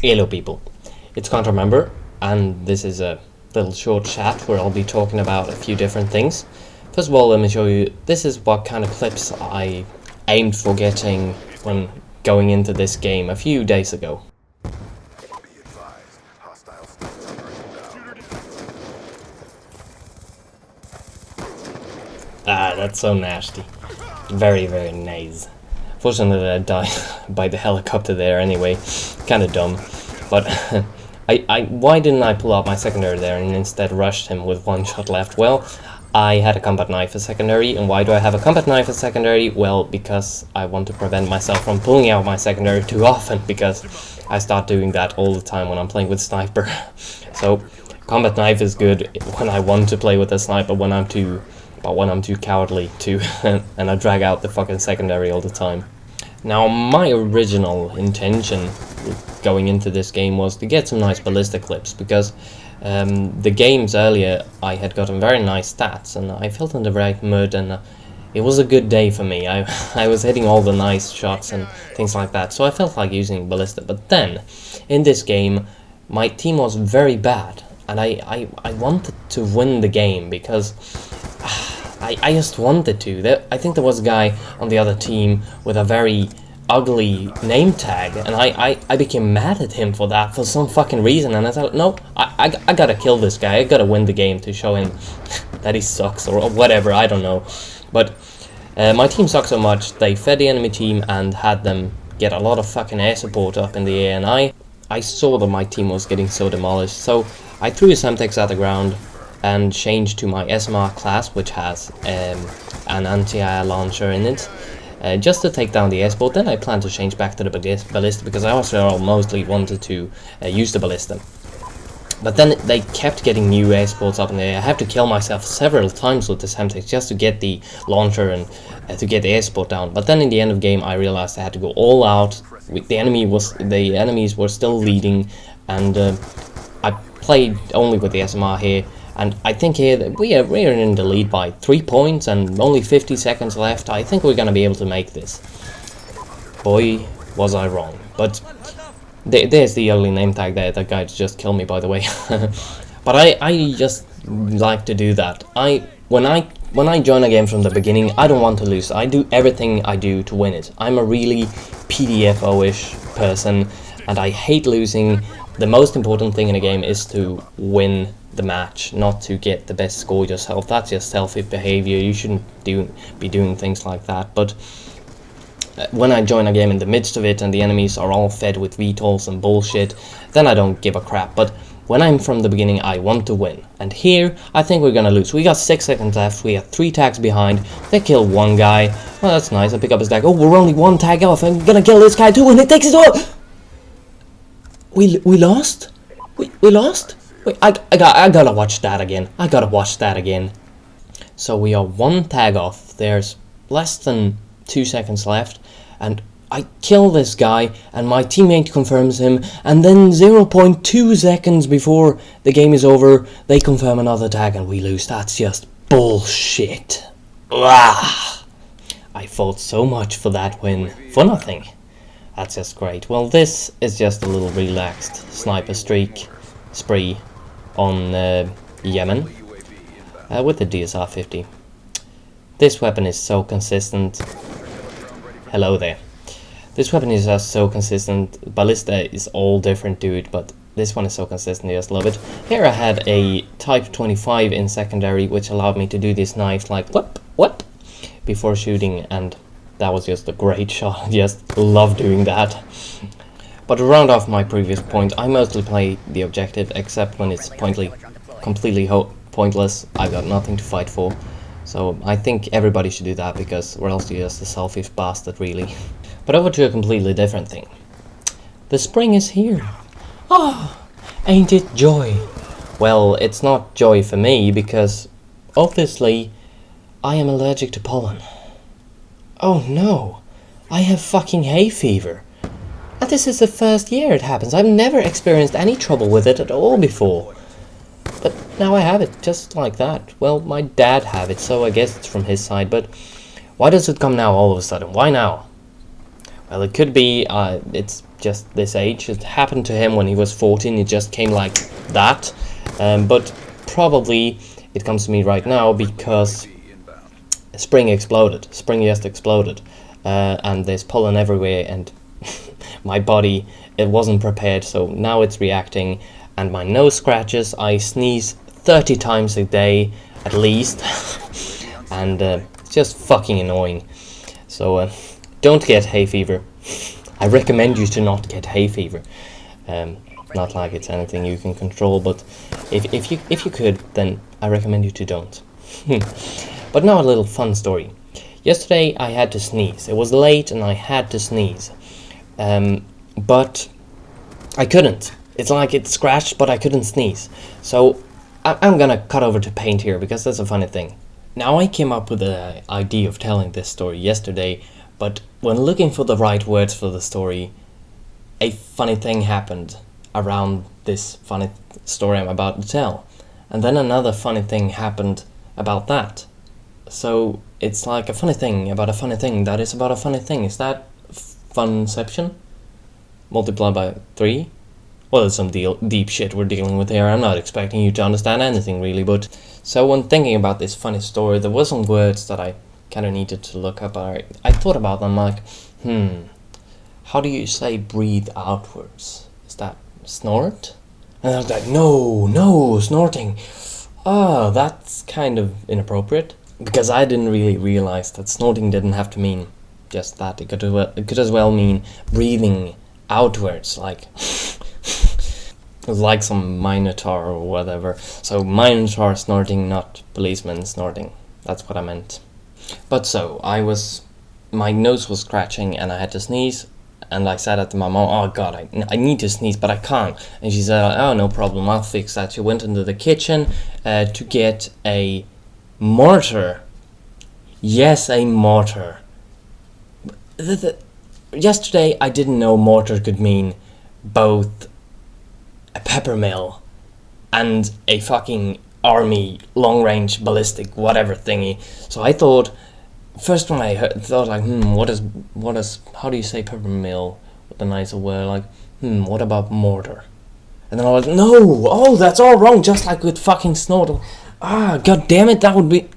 Hello people, it's Remember, and this is a little short chat where I'll be talking about a few different things. First of all, let me show you, this is what kind of clips I aimed for getting when going into this game a few days ago. Ah, that's so nasty. Very, very nice. Fortunately, I died by the helicopter there anyway. Kinda dumb. But why didn't I pull out my secondary there and instead rushed him with one shot left? Well, I had a combat knife as secondary, and why do I have a combat knife as secondary? Well, because I want to prevent myself from pulling out my secondary too often, because I start doing that all the time when I'm playing with sniper. So, combat knife is good when I want to play with a sniper, when I'm too cowardly to, and I drag out the fucking secondary all the time. Now, my original intention going into this game was to get some nice ballistic clips, because the games earlier I had gotten very nice stats and I felt in the right mood, and it was a good day for me. I was hitting all the nice shots and things like that, so I felt like using ballistic. But then, in this game, my team was very bad, and I wanted to win the game because I just wanted to. I think there was a guy on the other team with a very ugly name tag, and I became mad at him for that for some fucking reason, and I thought, no, I gotta kill this guy, I gotta win the game to show him that he sucks, or whatever, I don't know. But my team sucked so much, they fed the enemy team and had them get a lot of fucking air support up in the air, and I saw that my team was getting so demolished, so I threw his Semtex at the ground and changed to my SMR class, which has an anti-air launcher in it, just to take down the air support. Then I plan to change back to the ballista, because I also mostly wanted to use the ballista. But then they kept getting new air supports up in the air. I have to kill myself several times with this Semtex just to get the launcher and to get the air support down. But then in the end of the game I realized I had to go all out. The enemies were still leading, and I played only with the SMR here. And I think here that we are in the lead by 3 points and only 50 seconds left. I think we're going to be able to make this. Boy, was I wrong. But there's the ugly name tag there. That guy just killed me, by the way. But I just like to do that. When I join a game from the beginning, I don't want to lose. I do everything I do to win it. I'm a really PTFO-ish person, and I hate losing. The most important thing in a game is to win the match, not to get the best score yourself. That's just selfish behavior. You shouldn't be doing things like that. But when I join a game in the midst of it and the enemies are all fed with VTOLs and bullshit, then I don't give a crap. But when I'm from the beginning, I want to win. And here, I think we're gonna lose. We got 6 seconds left. We have 3 tags behind. They kill one guy. Well, that's nice. I pick up his tag. Oh, we're only 1 tag off. I'm gonna kill this guy too, and it takes it all. We lost? We lost? Wait, I gotta watch that again. I gotta watch that again. So we are 1 tag off. There's less than 2 seconds left, and I kill this guy, and my teammate confirms him, and then 0.2 seconds before the game is over, they confirm another tag, and we lose. That's just bullshit. Ugh. I fought so much for that win, for nothing. That's just great. Well, this is just a little relaxed sniper spree on Yemen with the DSR-50. This weapon is so consistent. Hello there. This weapon is just so consistent. Ballista is all different, dude, but this one is so consistent. I just love it. Here I had a Type 25 in secondary, which allowed me to do this knife like what before shooting, and that was just a great shot. I just love doing that. But to round off my previous point, I mostly play the objective, except when it's completely pointless. I've got nothing to fight for. So I think everybody should do that, because or else you're just a selfish bastard, really. But over to a completely different thing. The spring is here. Ah, ain't it joy? Well, it's not joy for me, because obviously I am allergic to pollen. Oh no, I have fucking hay fever. And this is the first year it happens. I've never experienced any trouble with it at all before. But now I have it, just like that. Well, my dad had it, so I guess it's from his side, but why does it come now all of a sudden? Why now? Well, it could be, it's just this age. It happened to him when he was 14. It just came like that. But probably it comes to me right now because spring exploded. Spring just exploded. And there's pollen everywhere, and my body, it wasn't prepared, so now it's reacting, and my nose scratches. I sneeze 30 times a day at least, and it's just fucking annoying. So don't get hay fever. I recommend you to not get hay fever. Not like it's anything you can control, but if you could, then I recommend you to don't. But now a little fun story. Yesterday I had to sneeze. It was late and I had to sneeze. But I couldn't. It's like it scratched, but I couldn't sneeze. So I'm gonna cut over to paint here, because that's a funny thing. Now I came up with the idea of telling this story yesterday, but when looking for the right words for the story, a funny thing happened around this funny story I'm about to tell. And then another funny thing happened about that. So it's like a funny thing about a funny thing that is about a funny thing. Is that funception? Multiplied by 3? Well, it's some deep shit we're dealing with here. I'm not expecting you to understand anything really, but... So when thinking about this funny story, there were some words that I kind of needed to look up. I thought about them like, how do you say breathe outwards? Is that snort? And I was like, no, snorting. Oh, that's kind of inappropriate. Because I didn't really realize that snorting didn't have to mean just that. It could as well mean breathing outwards, like like some minotaur or whatever. So minotaur snorting, not policeman snorting. That's what I meant. But so my nose was scratching and I had to sneeze, and I said to my mom, "Oh God, I need to sneeze, but I can't." And she said, "Oh, no problem, I'll fix that." She went into the kitchen to get a mortar. Yes, a mortar. Yesterday I didn't know mortar could mean both a pepper mill and a fucking army long-range ballistic whatever thingy. So I thought, first when I thought like, how do you say pepper mill with a nicer word? Like, what about mortar? And then I was like, no, that's all wrong, just like with fucking snort. God damn it, that would be...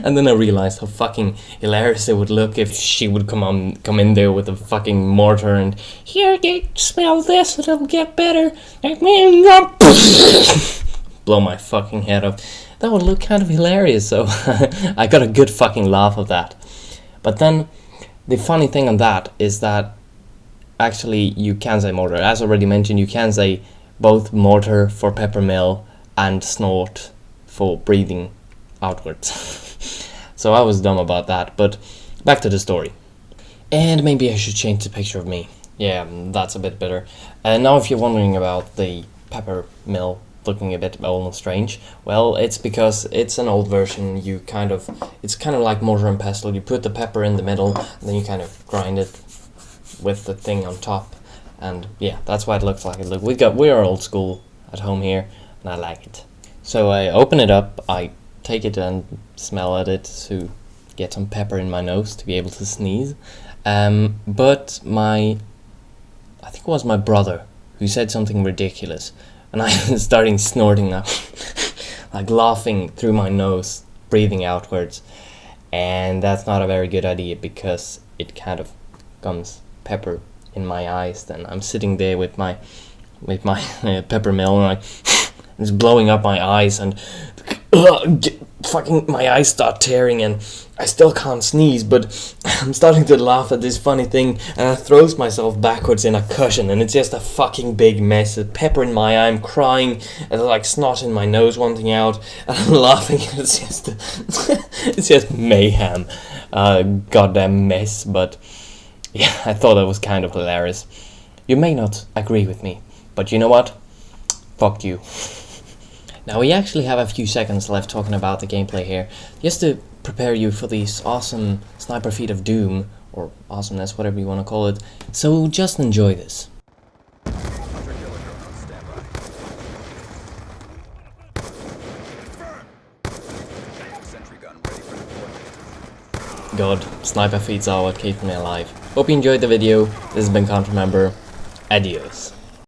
And then I realized how fucking hilarious it would look if she would come in there with a fucking mortar and, "Here, smell this, it'll get better." Blow my fucking head off. That would look kind of hilarious, so I got a good fucking laugh of that. But then, the funny thing on that is that actually you can say mortar. As already mentioned, you can say both mortar for peppermill and snort for breathing outwards. So I was dumb about that, but back to the story. And maybe I should change the picture of me. Yeah, that's a bit better. And now if you're wondering about the pepper mill looking a bit old and strange, well, it's because it's an old version. It's kind of like mortar and pestle. You put the pepper in the middle, and then you kind of grind it with the thing on top. And yeah, that's why it looks like it. Look, we're old school at home here, and I like it. So I open it up, I take it and smell at it to get some pepper in my nose to be able to sneeze. But I think it was my brother who said something ridiculous, and I was starting snorting now, like laughing through my nose, breathing outwards, and that's not a very good idea because it kind of comes pepper in my eyes. Then I'm sitting there with my pepper mill, and it's blowing up my eyes, and fucking my eyes start tearing, and I still can't sneeze, but I'm starting to laugh at this funny thing, and I throws myself backwards in a cushion, and it's just a fucking big mess. There's pepper in my eye, I'm crying, and like snot in my nose wanting out, and I'm laughing, and it's just mayhem, goddamn mess. But yeah, I thought that was kind of hilarious. You may not agree with me, but you know what? Fuck you. Now we actually have a few seconds left talking about the gameplay here, just to prepare you for these awesome sniper feat of doom, or awesomeness, whatever you want to call it, so just enjoy this. God, sniper feats are what keep me alive. Hope you enjoyed the video. This has been Contra Member. Adios.